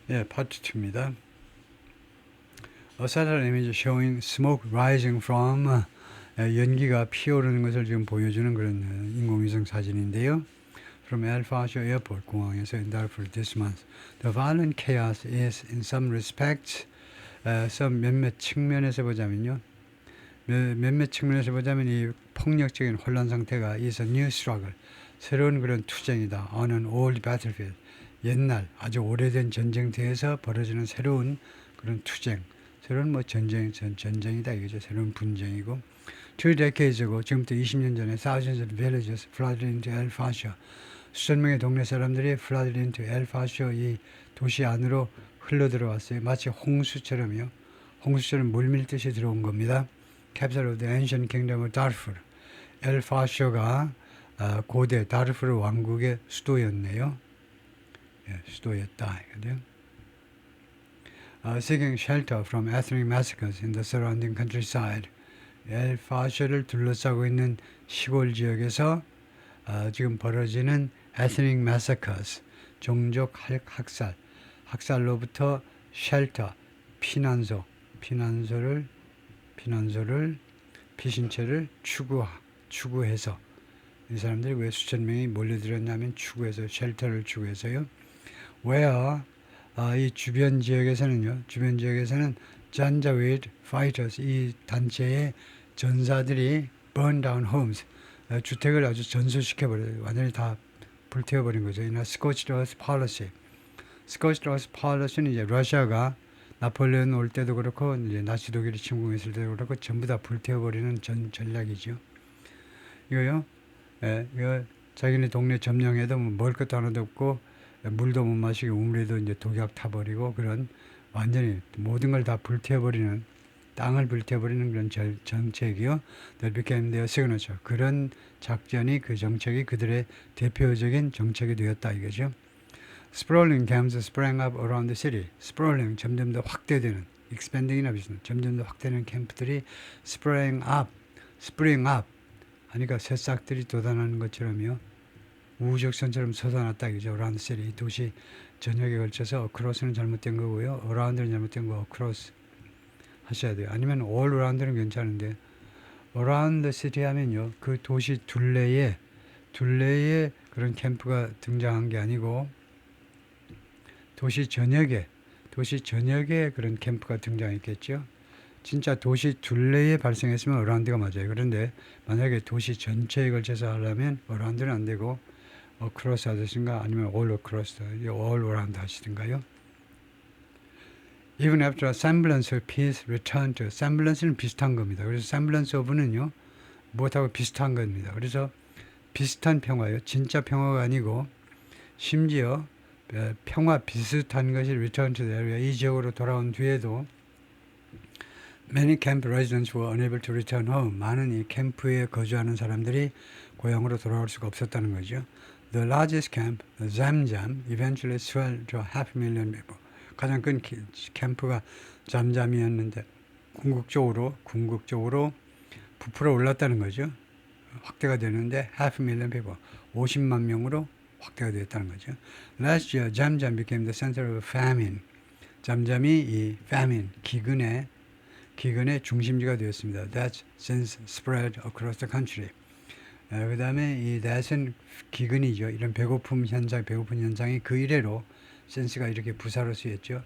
예, 파트 2입니다. A satellite image showing smoke rising from 연기가 피어오르는 것을 지금 보여주는 그런 인공위성 사진인데요. From El Fascio Airport 공항에서 in Darfur this month. The violent chaos is in some respects 몇몇 측면에서 보자면요. 몇몇 측면에서 보자면 이 폭력적인 혼란 상태가 is a new struggle. 새로운 그런 투쟁이다. On an old battlefield. 옛날 아주 오래된 전쟁터에서 벌어지는 새로운 그런 투쟁. 새로운 뭐 전쟁이다 이거죠. 새로운 분쟁이고. 2 decades ago, 지금부터 20년 전에 thousands of villages flooded into El Fascio. 수천 명의 동네 사람들이 flooded into El Fascio 이 도시 안으로 흘러 들어왔어요. 마치 홍수처럼요. 홍수처럼 물밀듯이 들어온 겁니다. Capital of the ancient kingdom of Darfur. El Fascio가 고대 다르푸르 왕국의 수도였네요. 예, 수도였다. Seeking shelter from ethnic massacres in the surrounding countryside. El Fascio를 둘러싸고 있는 시골 지역에서 지금 벌어지는 ethnic massacres, 종족 학살로부터 shelter, 피신처를 추구해서 이 사람들이 왜 수천 명이 몰려들었냐면 추구해서 쉘터를 추구해서요. Where 이 주변 지역에서는 Janjaweed fighters 이 단체의 전사들이 burn down homes 주택을 아주 전소시켜버려요. 완전히 다 불태워버린 거죠. 이나 Scorched Earth Policy. Scorched Earth Policy는 이제 러시아가 나폴레온 올 때도 그렇고 이제 나치 독일이 침공했을 때도 그렇고 전부 다 불태워버리는 전략이죠. 이거요. 예, 이거 자기네 동네 점령해도 먹을 것도 하나도 없고 물도 못 마시고 우물에도 이제 독약 타버리고 그런 완전히 모든 걸 다 불태워버리는 땅을 불태워버리는 그런 정책이요. That became their signature. 그런 작전이 그 정책이 그들의 대표적인 정책이 되었다 이거죠. Sprawling camps sprang up around the city. Sprawling 점점 더 확대되는 expanding이나 비슷한 점점 더 확대되는 캠프들이 spring up 하니까 새싹들이 돋아나는 것처럼요. 우주적선처럼 솟아났다 이거죠. Around the city. 도시 전역에 걸쳐서 across는 잘못된 거고요. around는 잘못된 거 across 하셔야 돼요. 아니면 all around는 괜찮은데 around the city 하면요. 그 도시 둘레에 그런 캠프가 등장한 게 아니고 도시 전역에 그런 캠프가 등장했겠죠. 진짜 도시 둘레에 발생했으면 around가 맞아요. 그런데 만약에 도시 전체에 걸쳐서 하려면 around는 안 되고 across 하시든가 아니면 all across, all around 하시든가요. Even after a semblance of peace returned to, semblance는 비슷한 겁니다. 그래서 semblance of는요, 무엇하고 비슷한 겁니다. 그래서 비슷한 평화요. 진짜 평화가 아니고 심지어 평화 비슷한 것이 return to the area, 이 지역으로 돌아온 뒤에도 Many camp residents were unable to return home. 많은 이 캠프에 거주하는 사람들이 고향으로 돌아올 수가 없었다는 거죠. The largest camp, Zamzam, eventually swelled to 500,000 people. 가장 큰 캠프가 잠잠이었는데 궁극적으로 부풀어 올랐다는 거죠. 확대가 되는데 500,000 people, 50만 명으로 확대가 되었다는 거죠. Last year, Zamzam became the center of famine. 잠잠이 이 famine, 기근의 중심지가 되었습니다. That's since spread across the country. 그 다음에 이 that은 기근이죠. 이런 배고픈 현상이 그 이래로 sense가 이렇게 부사로 쓰였죠.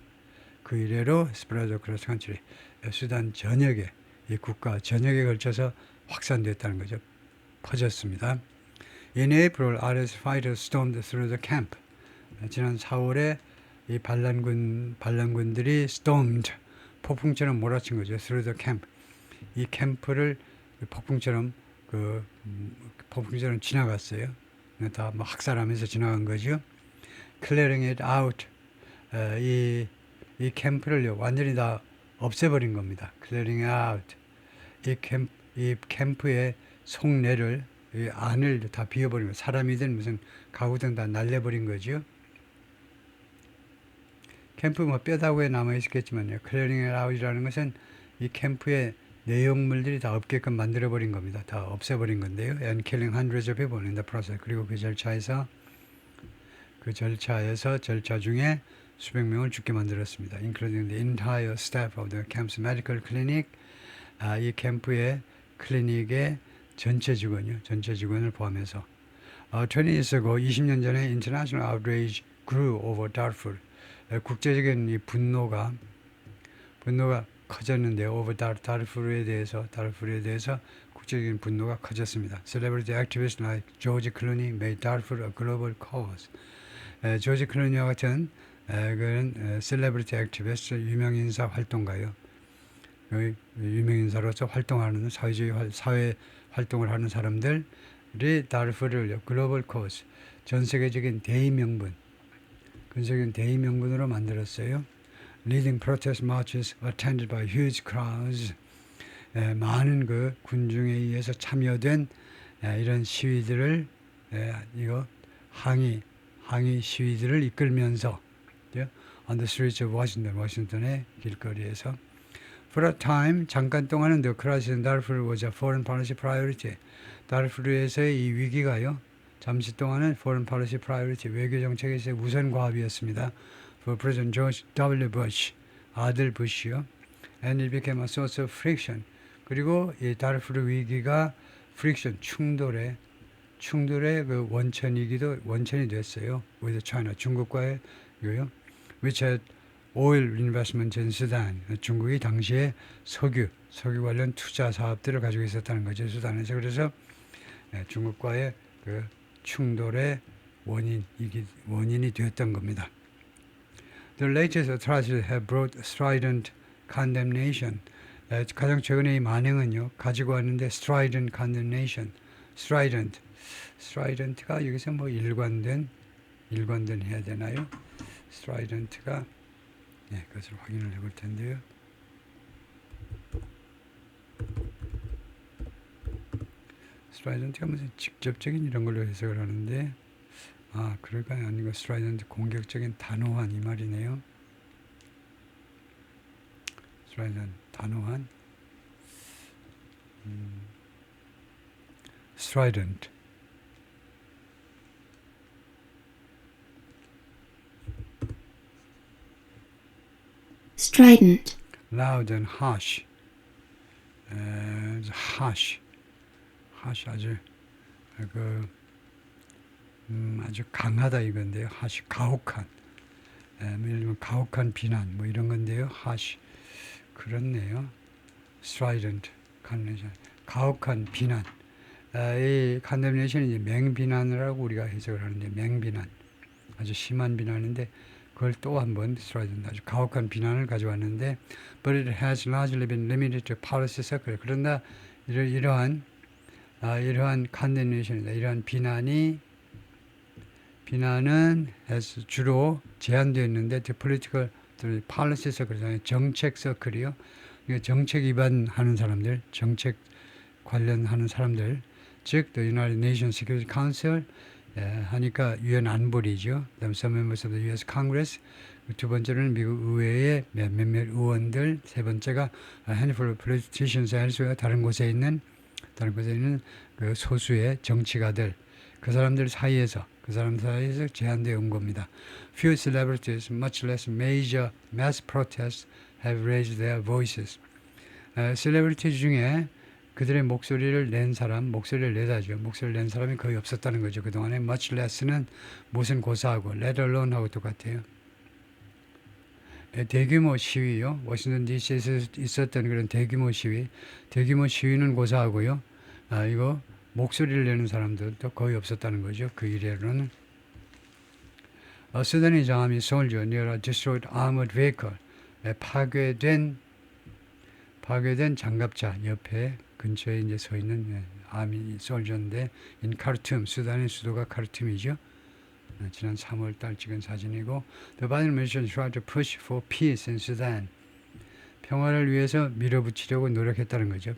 그 이래로 spread across the country. 수단 전역에, 이 국가 전역에 걸쳐서 확산됐다는 거죠. 퍼졌습니다. In April, RS fighters stormed through the camp. 지난 4월에 이 반란군들이 stormed, 폭풍처럼 몰아친 거죠. Through the camp. 이 캠프를 폭풍처럼 지나갔어요. 다 뭐 학살하면서 지나간 거죠. Clearing it out. 이 캠프를 완전히 다 없애버린 겁니다. Clearing out. 이 캠프의 속내를, 이 안을 다 비워버린 거예요. 사람이든 무슨 가구든 다 날려버린 거죠. 캠프 뭐 뼈다구에 남아있었겠지만요. Clearing it out이라는 것은 이 캠프의 내용물들이 다 없게끔 만들어버린 겁니다. 다 없애버린 건데요. And killing hundreds of people in the process. 그리고 그 절차 중에 수백 명을 죽게 만들었습니다. including the entire staff of the camp's medical clinic. 이 캠프의 클리닉의 전체 직원이요. 전체 직원을 포함해서 20 years ago, 20년 전에 international outrage grew over Darfur. 국제적인 이 분노가 커졌는데요. over 다르풀에 대해서 국제적인 분노가 커졌습니다. Celebrity activists like George Clooney made Darfur a global cause. 조지 클루니와 같은 그런 셀레브리티 액티비스트 유명인사 활동가요. 유명인사로서 활동하는 사회 활동을 하는 사람들이 다르푸르를 글로벌 코스 전 세계적인 대의명분으로 만들었어요. Leading protest marches attended by huge crowds. 많은 그 군중에 의해서 참여된 이런 시위들을 이거 항의 시위들을 이끌면서 on the streets of Washington, 워싱턴의 길거리에서 For a time, 잠깐 동안은 the crisis in Darfur was a foreign policy priority. 다르푸르에서의 이 위기가요. 잠시 동안은 foreign policy priority, 외교 정책에서의 우선 과업이었습니다. For President George W. Bush, 아들 부시요. And it became a source of friction. 그리고 이 다르푸르 위기가 friction, 충돌의 그 원천이 됐어요. with China, 중국과의 이거요. which had oil investment in Sudan. 중국이 당시에 석유 관련 투자 사업들을 가지고 있었다는 거죠. 수단에서. 그래서 중국과의 그 충돌의 원인이 되었던 겁니다. The latest atrocities have brought strident condemnation. 가장 최근의 이 만행은요. 가지고 왔는데 strident condemnation. strident가 여기서 뭐 일관된 해야 되나요? strident가 그것을 확인을 해볼 텐데요. strident가 무슨 직접적인 이런 걸로 해석을 하는데 그럴까요? 아니고 strident 공격적인 단호한 이 말이네요. strident 단호한 strident strident, loud and harsh. harsh 아주 아주 강하다 이건데요. harsh 가혹한. 예를 들면 가혹한 비난 뭐 이런 건데요. harsh 그렇네요. strident condemnation 가혹한 비난. 이 condemnation이 이제 맹비난을 하고 우리가 해석을 하는데 맹비난 아주 심한 비난인데 그걸 또 한번 strident 아주 가혹한 비난을 가져왔는데 but it has largely been limited to policy circle. 그러나 이러한 condemnation이다. 이러한 비난은 주로 제한되었는데 to political, to policy circle, 정책 서클이요. 정책 위반하는 사람들, 정책 관련하는 사람들, 즉 the United Nations Security Council 하니까 유엔 안보리죠. 그다음 some members of the U.S. Congress. 두 번째는 미국 의회의 몇몇 의원들. 세 번째가 a handful of politicians elsewhere. 다른 곳에 있는 그 소수의 정치가들. 그 사람들 사이에서 제한되어 온 겁니다. Few celebrities, much less major mass protests, have raised their voices. 셀레브리티 중에 그들의 목소리를 낸 사람이 거의 없었다는 거죠. 그동안에 much less는 무슨 고사하고 let alone하고 똑같아요. 대규모 시위요. 워싱턴 DC에서 있었던 그런 대규모 시위는 고사하고요. 이거 목소리를 내는 사람들도 거의 없었다는 거죠. 그 이래로는. Sudanese army soldier near a destroyed armored vehicle. 파괴된 장갑차 옆에 근처에 이제 서 있는 아미 솔저인데 in Khartoum, 수단의 수도가 카르툼이죠. 지난 3월 달 찍은 사진이고 The Biden administration tried to push for peace in Sudan. 평화를 위해서 밀어붙이려고 노력했다는 거죠.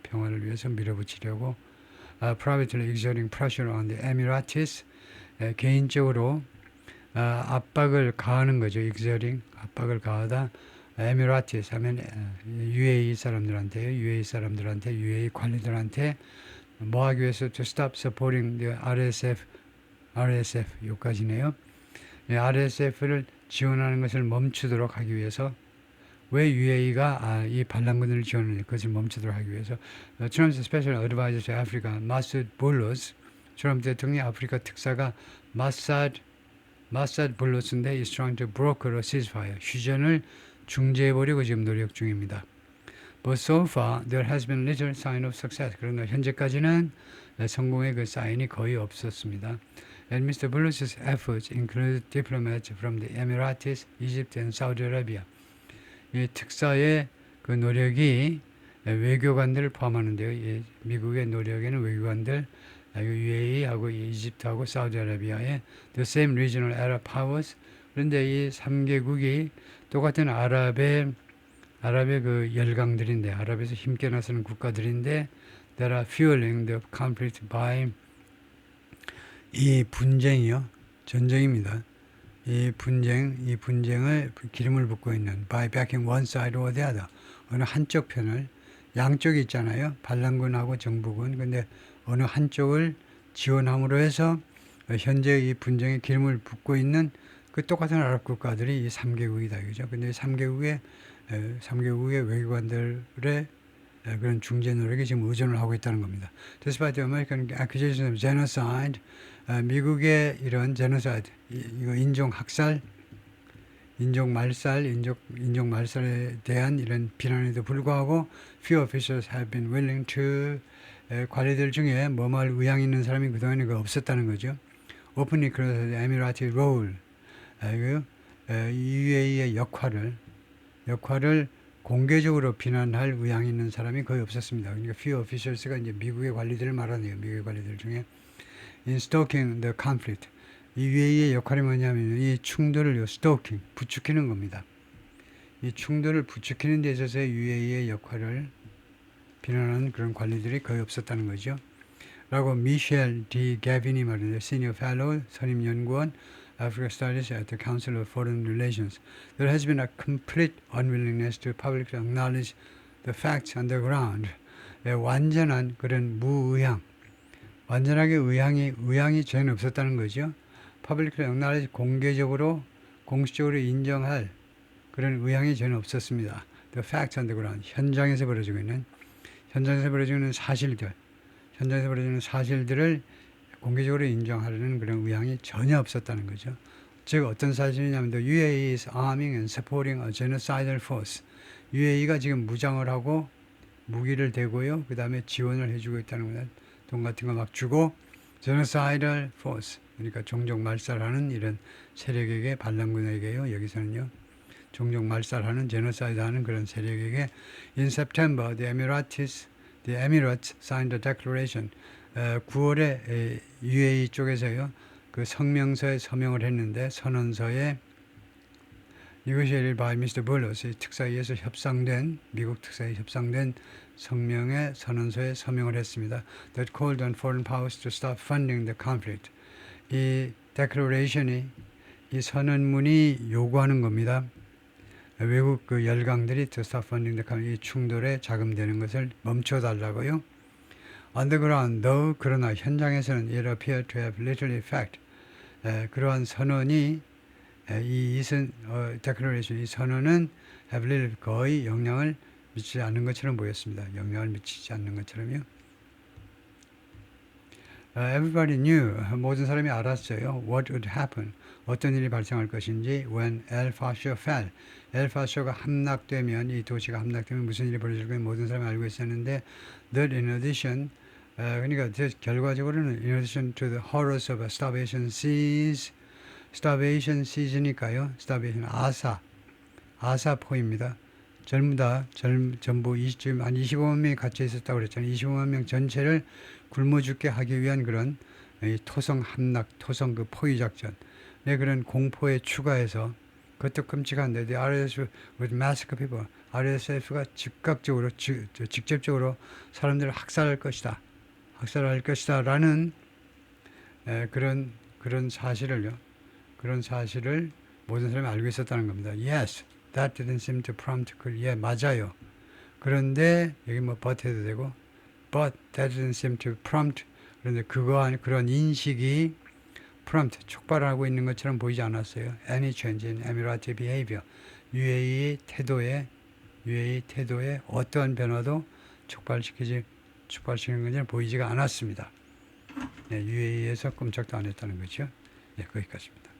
privately exerting pressure on the Emiratis. 개인적으로 압박을 가하는 거죠. exerting, 압박을 가하다. 에미라티스 하면 UAE 사람들한테 UAE 관리들한테 뭐 하기 위해서 to stop supporting the RSF 여기까지네요. RSF를 지원하는 것을 멈추도록 하기 위해서 왜 UAE가 이 반란군을 지원하느냐 그것을 멈추도록 하기 위해서 트럼프 스페셜 어드바이저 투 아프리카 마스드 볼로스 트럼프 대통령의 아프리카 특사가 마사드 볼로스인데 is trying to broker a ceasefire 휴전을 중재해보려고 지금 노력 중입니다. But so far there has been little sign of success. 그러나 현재까지는 성공의 그 사인이 거의 없었습니다. And Mr. Bullock's efforts include diplomats from the Emirates, Egypt, and Saudi Arabia. 이 특사의 그 노력이 외교관들을 포함하는데요. 이 미국의 노력에는 외교관들, UAE하고 이집트하고 사우디아라비아의 the same regional Arab powers. 그런데 이 3개국이 똑같은 아랍의 그 열강들인데, 아랍에서 힘께 나서는 국가들인데, that are fueling the conflict by 이 분쟁이요, 전쟁입니다. 이 분쟁을 기름을 붓고 있는 by backing one side or the other. 어느 한쪽 편을 양쪽이 있잖아요. 반란군하고 정부군. 근데 어느 한쪽을 지원함으로 해서 현재 이 분쟁에 기름을 붓고 있는 그 똑같은 아랍 국가들이 이 3개국이다. 그죠? 근데 이 3개국의 외교관들의 그런 중재 노력에 지금 의존을 하고 있다는 겁니다. Despite the American accusation of genocide, 미국의 이런 genocide, 이거 인종 말살에 대한 이런 비난에도 불구하고 few officials have been willing to 관리들 중에 뭐할 의향 있는 사람이 그동안에 없었다는 거죠. openly criticized the Emirati role, UAE의 역할을 공개적으로 비난할 의향이 있는 사람이 거의 없었습니다. 그러니까 few officials가 이제 미국의 관리들을 말하네요. 미국의 관리들 중에 in stoking the conflict. 이 UAE의 역할이 뭐냐면 이 충돌을 stalking, 부추기는 겁니다. 이 충돌을 부추기는 데 있어서의 UAE의 역할을 비난하는 그런 관리들이 거의 없었다는 거죠. 라고 미셸 D. 게빈이 말하는데 Senior Fellow, 선임연구원 Africa Studies at the Council of Foreign Relations. There has been a complete unwillingness to publicly acknowledge the facts on the ground. 완전한 그런 무의향, 완전하게 의향이 전혀 없었다는 거죠. publicly acknowledge, 공식적으로 인정할 그런 의향이 전혀 없었습니다. The facts on the ground, 현장에서 벌어지고 있는 사실들을 공개적으로 인정하려는 그런 의향이 전혀 없었다는 거죠. 즉 어떤 사실이냐면 the UAE is arming and supporting a genocidal force. UAE가 지금 무장을 하고 무기를 대고요. 그 다음에 지원을 해주고 있다는 겁니다. 돈 같은 거 막 주고 genocidal force. 그러니까 종족 말살하는 이런 세력에게 반란군에게요. 여기서는요. 종족 말살하는 genocide하는 그런 세력에게 in September the Emirates signed a declaration. 9월에 UAE 쪽에서요. 그 성명서에 서명을 했는데 선언서에 negotiated by Mr. Bullock 특사에 의해서 미국 특사에 협상된 선언서에 서명을 했습니다. That called on foreign powers to stop funding the conflict. 이 declaration이 이 선언문이 요구하는 겁니다. 외국 그 열강들이 to stop funding the conflict, 이 충돌에 자금되는 것을 멈춰달라고요. On the ground, though, 그러나 현장에서는 it appeared to have little effect. 그러한 선언이 declaration, 이 선언은 have little, 거의 영향을 미치지 않는 것처럼 보였습니다. 영향을 미치지 않는 것처럼요. Everybody knew, 모든 사람이 알았어요. What would happen, 어떤 일이 발생할 것인지 when El Fasher fell. El Fasher가 함락되면, 이 도시가 함락되면 무슨 일이 벌어질 것인지 모든 사람이 알고 있었는데 that in addition, 그러니까 결과적으로는 in addition to the horrors of starvation siege니까요. starvation, 아사포입니다. 전부 지금 한 25만 명이 갇혀 있었다고 그랬잖아요. 25만 명 전체를 굶어 죽게 하기 위한 그런 토성 그 포위 작전. 그런 공포에 추가해서 그것도 끔찍한데 the RSF would massacre people. RSF가 직접적으로 사람들을 학살할 것이다 라는 그런 사실을 모든 사람이 알고 있었다는 겁니다. Yes, that didn't seem to prompt. 예, 맞아요. 그런데 여기 but 해도 되고 but that didn't seem to prompt. 그런데 그런 인식이 prompt 촉발하고 있는 것처럼 보이지 않았어요. Any change in Emirati behavior. UAE 태도에 어떠한 변화도 촉발시키는 것처럼 보이지가 않았습니다. UAE에서 꼼짝도 안 했다는 거죠. 거기까지입니다.